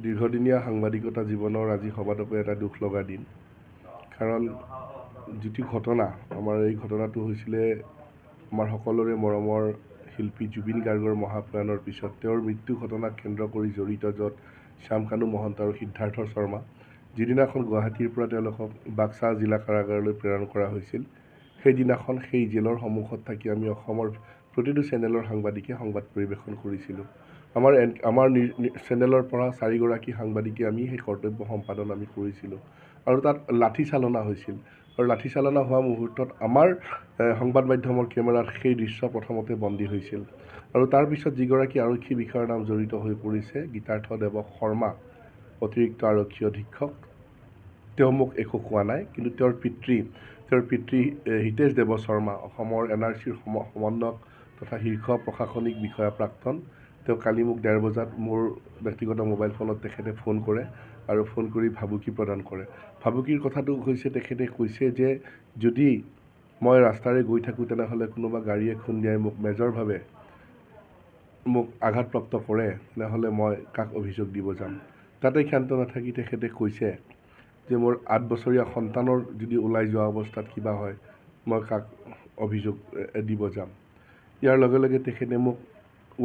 দীৰ্ঘদিনীয়া সাংবাদিকতা জীৱনৰ আজি সবাতোকৈ এটা দুখ লগা দিন কাৰণ যিটো ঘটনা আমাৰ এই ঘটনাটো হৈছিলে আমাৰ সকলোৰে মৰমৰ শিল্পী জুবিন গাৰ্গৰ মহাপ্ৰয়াণৰ পিছত তেওঁৰ মৃত্যু ঘটনাক কেন্দ্ৰ কৰি জড়িত য'ত শ্যামকানু মহন্ত আৰু সিদ্ধাৰ্থ শৰ্মা যিদিনাখন গুৱাহাটীৰ পৰা তেওঁলোকক বাক্সা জিলা কাৰাগাৰলৈ প্ৰেৰণ কৰা হৈছিল সেইদিনাখন সেই জেলৰ সন্মুখত থাকি আমি অসমৰ প্ৰতিটো চেনেলৰ সাংবাদিকে সংবাদ পৰিৱেশন কৰিছিলোঁ আমাৰ চেনেলৰ পৰা 4গৰাকী সাংবাদিকে আমি সেই কৰ্তব্য সম্পাদন আমি কৰিছিলোঁ আৰু তাত লাঠি চালনা হৈছিল আৰু লাঠি চালনা হোৱা মুহূৰ্তত আমাৰ সংবাদ মাধ্যমৰ কেমেৰাত সেই দৃশ্য প্ৰথমতে বন্দী হৈছিল আৰু তাৰ পিছত যিগৰাকী আৰক্ষী বিষয়াৰ নাম জড়িত হৈ পৰিছে গীতাৰ্থ দেৱ শৰ্মা অতিৰিক্ত আৰক্ষী অধীক্ষক তেওঁ মোক একো কোৱা নাই কিন্তু তেওঁৰ পিতৃ হিতেশ দেৱ শৰ্মা অসমৰ NRCৰ সমন্বয়ক তথা শীৰ্ষ প্ৰশাসনিক বিষয়া প্ৰাক্তন তেওঁ কালি মোক 1:30 বজাত মোৰ ব্যক্তিগত মোবাইল ফোনত তেখেতে ফোন কৰে আৰু ফোন কৰি ভাবুকি প্ৰদান কৰে ভাবুকিৰ কথাটো হৈছে তেখেতে কৈছে যে যদি মই ৰাস্তাৰে গৈ থাকোঁ তেনেহ'লে কোনোবা গাড়ীয়ে খুন্দিয়াই মোক মেজৰভাৱে মোক আঘাতপ্ৰাপ্ত কৰে তেনেহ'লে মই কাক অভিযোগ দিব যাম তাতে ক্ষান্ত নাথাকি তেখেতে কৈছে যে মোৰ 8 বছৰীয়া সন্তানৰ যদি ওলাই যোৱা অৱস্থাত কিবা হয় মই কাক অভিযোগ দিব যাম ইয়াৰ লগে লগে তেখেতে মোক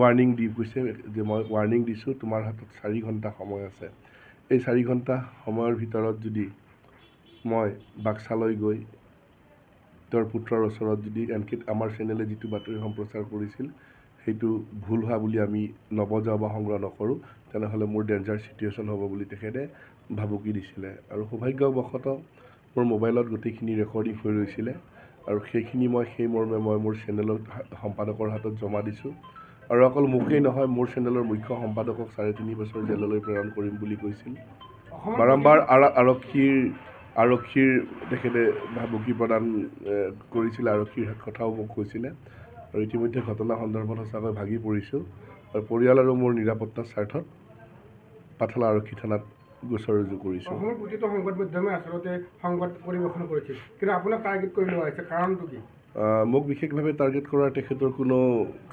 ৱাৰ্ণিং দি কৈছে যে মই ৱাৰ্ণিং দিছোঁ তোমাৰ হাতত 4 ঘণ্টা সময় আছে এই 4 ঘণ্টা সময়ৰ ভিতৰত যদি মই বাক্সালৈ গৈ তেওঁৰ পুত্ৰৰ ওচৰত যদি এনকে আমাৰ চেনেলে যিটো বাতৰি সম্প্ৰচাৰ কৰিছিল সেইটো ভুল হোৱা বুলি আমি নবজাওঁ বা সংগ্ৰহ নকৰোঁ তেনেহ'লে মোৰ ডেঞ্জাৰ চিটুৱেশ্যন হ'ব বুলি তেখেতে ভাবুকি দিছিলে আৰু সৌভাগ্যবশতঃ মোৰ মোবাইলত গোটেইখিনি ৰেকৰ্ডিং হৈ ৰৈছিলে আৰু সেইখিনি সেই মৰ্মে মই মোৰ চেনেলৰ সম্পাদকৰ হাতত জমা দিছোঁ আৰু অকল মোকেই নহয় মোৰ চেনেলৰ মুখ্য সম্পাদকক 3.5 বছৰ জেললৈ প্ৰেৰণ কৰিম বুলি কৈছিল বাৰম্বাৰ আৰক্ষীৰ তেখেতে ভাবুকি প্ৰদান কৰিছিল আৰক্ষীৰ কথাও মোক কৈছিলে আৰু ইতিমধ্যে ঘটনা সন্দৰ্ভত সঁচাকৈ ভাগি পৰিছোঁ আৰু পৰিয়াল আৰু মোৰ নিৰাপত্তাৰ স্বাৰ্থত পাঠলা আৰক্ষী থানাত গোচৰ ৰুজু কৰিছোঁ অসমৰ প্ৰতিটো সংবাদ মাধ্যমে আচলতে সংবাদ পৰিৱেশন কৰিছিল কিন্তু আপোনাক টাৰ্গেট কৰি লোৱা হৈছে কাৰণটো কি মোক বিশেষভাৱে টাৰ্গেট কৰাৰ তেখেতৰ কোনো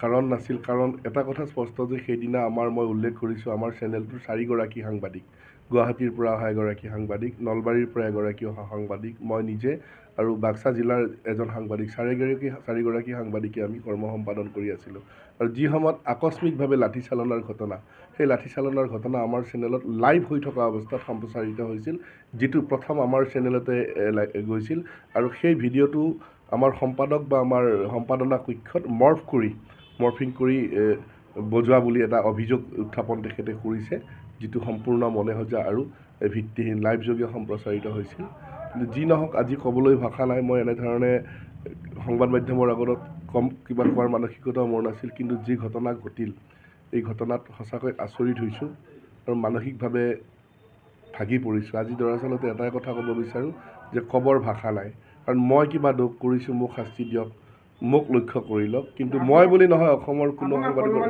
কাৰণ নাছিল কাৰণ এটা কথা স্পষ্ট যে সেইদিনা মই উল্লেখ কৰিছোঁ আমাৰ চেনেলটোৰ 4গৰাকী সাংবাদিক গুৱাহাটীৰ পৰা অহা এগৰাকী সাংবাদিক নলবাৰীৰ পৰা এগৰাকী অহা সাংবাদিক মই নিজে আৰু বাক্সা জিলাৰ এজন সাংবাদিক 4গৰাকী সাংবাদিকে আমি কৰ্ম সম্পাদন কৰি আছিলোঁ আৰু যি সময়ত আকস্মিকভাৱে লাঠি চালনাৰ ঘটনা সেই লাঠি চালনাৰ ঘটনা আমাৰ চেনেলত লাইভ হৈ থকা অৱস্থাত সম্প্ৰচাৰিত হৈছিল যিটো প্ৰথম আমাৰ চেনেলতে গৈছিল আৰু সেই ভিডিঅ'টো আমাৰ সম্পাদক বা আমাৰ সম্পাদনা কক্ষত মৰ্ফিং কৰি বজোৱা বুলি এটা অভিযোগ উত্থাপন তেখেতে কৰিছে যিটো সম্পূৰ্ণ মনেসজা আৰু ভিত্তিহীন লাইভযোগে সম্প্ৰচাৰিত হৈছিল কিন্তু যি নহওক আজি ক'বলৈ ভাষা নাই মই এনেধৰণে সংবাদ মাধ্যমৰ আগত কম কিবা কোৱাৰ মানসিকতাও মোৰ নাছিল কিন্তু যি ঘটনা ঘটিল এই ঘটনাত সঁচাকৈ আচৰিত হৈছোঁ আৰু মানসিকভাৱে ভাগি পৰিছোঁ আজি দৰাচলতে এটাই কথা ক'ব বিচাৰোঁ যে ক'বৰ ভাষা নাই কাৰণ মই কিবা দোষ কৰিছোঁ মোক শাস্তি দিয়ক মোক লক্ষ্য কৰি লওক কিন্তু মই বুলি নহয় অসমৰ কোনো সাংবাদিকৰ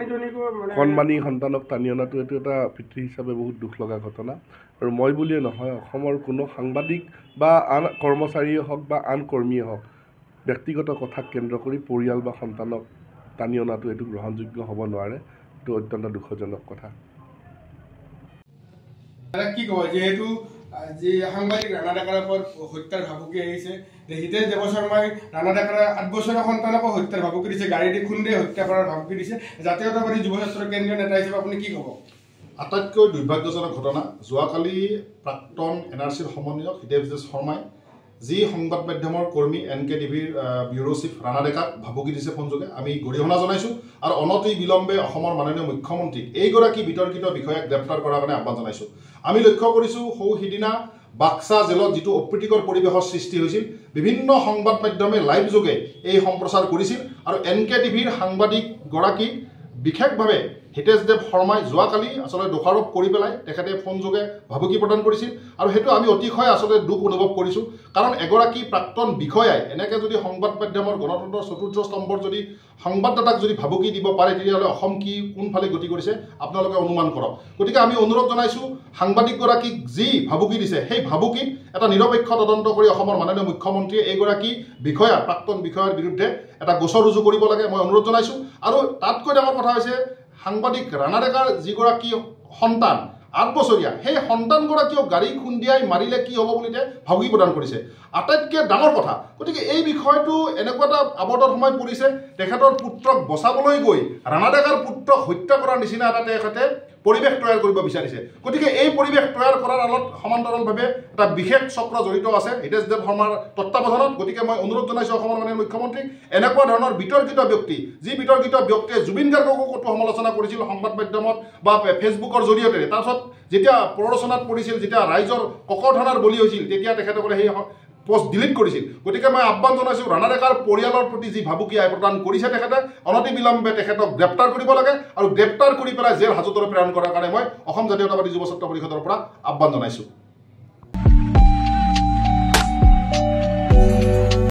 কণমানি সন্তানক টানি অনাটো এইটো এটা পিতৃ হিচাপে বহুত দুখ লগা ঘটনা আৰু মই বুলিয়ে নহয় অসমৰ কোনো সাংবাদিক বা আন কৰ্মচাৰীয়ে হওক বা আন কৰ্মীয়ে হওক ব্যক্তিগত কথাক কেন্দ্ৰ কৰি পৰিয়াল বা সন্তানক টানি অনাটো এইটো গ্ৰহণযোগ্য হ'ব নোৱাৰে এইটো অত্যন্ত দুখজনক কথা কি ক'ব যিহেতু যি সাংবাদিক ৰাণা ডেকাৰ ওপৰত হত্যাৰ ভাবুকি আহিছে হিতেশ দেৱ শৰ্মাই ৰাণা ডেকাৰ 8 বছৰীয়া সন্তানকো হত্যাৰ ভাবুকি দিছে গাড়ী দি খুন্দিয়াই হত্যা কৰাৰ ভাবুকি দিছে জাতীয়তাবাদী যুৱ ছাত্ৰৰ কেন্দ্ৰীয় নেতা হিচাপে আপুনি কি ক'ব আটাইতকৈ দুৰ্ভাগ্যজনক ঘটনা যোৱাকালি প্ৰাক্তন NRCৰ সমন্বয়ক হিতেশ দেৱ শৰ্মাই যি সংবাদ মাধ্যমৰ কৰ্মী NKTVৰ ব্যুৰ' চিফ ৰাণা ডেকাক ভাবুকি দিছে ফোনযোগে আমি গৰিহণা জনাইছোঁ আৰু অনতি বিলম্বে অসমৰ মাননীয় মুখ্যমন্ত্ৰীক এইগৰাকী বিতৰ্কিত বিষয়াক গ্ৰেপ্তাৰ কৰাৰ কাৰণে আহ্বান জনাইছোঁ আমি লক্ষ্য কৰিছোঁ সিদিনা বাক্সা জেলত যিটো অপ্ৰীতিকৰ পৰিৱেশৰ সৃষ্টি হৈছিল বিভিন্ন সংবাদ মাধ্যমে লাইভ যোগে এই সম্প্ৰচাৰ কৰিছিল আৰু NKTVৰ সাংবাদিকগৰাকীক বিশেষভাৱে হিতেশ দেৱ শৰ্মাই যোৱাকালি আচলতে দোষাৰোপ কৰি পেলাই তেখেতে ফোনযোগে ভাবুকি প্ৰদান কৰিছিল আৰু সেইটো আমি অতিশয় আচলতে দুখ অনুভৱ কৰিছোঁ কাৰণ এগৰাকী প্ৰাক্তন বিষয়াই এনেকৈ যদি সংবাদ মাধ্যমৰ গণতন্ত্ৰৰ চতুৰ্থ স্তম্ভৰ যদি সংবাদদাতাক যদি ভাবুকি দিব পাৰে তেতিয়াহ'লে অসম কোনফালে গতি কৰিছে আপোনালোকে অনুমান কৰক গতিকে আমি অনুৰোধ জনাইছোঁ সাংবাদিকগৰাকীক যি ভাবুকি দিছে সেই ভাবুকিত এটা নিৰপেক্ষ তদন্ত কৰি অসমৰ মাননীয় মুখ্যমন্ত্ৰীয়ে এইগৰাকী প্ৰাক্তন বিষয়াৰ বিৰুদ্ধে এটা গোচৰ ৰুজু কৰিব লাগে মই অনুৰোধ জনাইছোঁ আৰু তাতকৈ ডাঙৰ কথা হৈছে সাংবাদিক ৰাণা ডেকাৰ যিগৰাকী সন্তান 8 বছৰীয়া সেই সন্তানগৰাকীক গাড়ী খুন্দিয়াই মাৰিলে কি হ'ব বুলি ভাবুকি প্ৰদান কৰিছে আটাইতকৈ ডাঙৰ কথা গতিকে এই বিষয়টো এনেকুৱা এটা আৱৰ্তত সময় পৰিছে তেখেতৰ পুত্ৰক বচাবলৈ গৈ ৰাণা ডেকাৰ পুত্ৰক হত্যা কৰাৰ নিচিনা এটা তেখেতে পৰিৱেশ তৈয়াৰ কৰিব বিচাৰিছে গতিকে এই পৰিৱেশ তৈয়াৰ কৰাৰ আলত সমান্তৰালভাৱে এটা বিশেষ চক্ৰ জড়িত আছে হিতেশ দেৱ শৰ্মাৰ তত্ত্বাৱধানত গতিকে মই অনুৰোধ জনাইছোঁ অসমৰ মাননীয় মুখ্যমন্ত্ৰীক এনেকুৱা ধৰণৰ বিতৰ্কিত ব্যক্তি যি বিতৰ্কিত ব্যক্তিয়ে জুবিন গাৰ্গকো কতো সমালোচনা কৰিছিল সংবাদ মাধ্যমত বা ফেচবুকৰ জৰিয়তে তাৰপিছত যেতিয়া প্ৰৰোচনাত পৰিছিল যেতিয়া ৰাইজৰ ককৰ্থনাৰ বলি হৈছিল তেতিয়া তেখেতসকলে সেই পোষ্ট ডিলিট কৰিছিল গতিকে মই আহ্বান জনাইছোঁ ৰাণা ডেকাৰ পৰিয়ালৰ প্ৰতি যি ভাবুকি প্ৰদান কৰিছে তেখেতে অনতিবিলম্বে তেখেতক গ্ৰেপ্তাৰ কৰিব লাগে আৰু গ্ৰেপ্তাৰ কৰি পেলাই জেল হাজতলৈ প্ৰেৰণ কৰাৰ কাৰণে মই অসম জাতীয়তাবাদী যুৱ ছাত্ৰ পৰিষদৰ পৰা আহ্বান জনাইছোঁ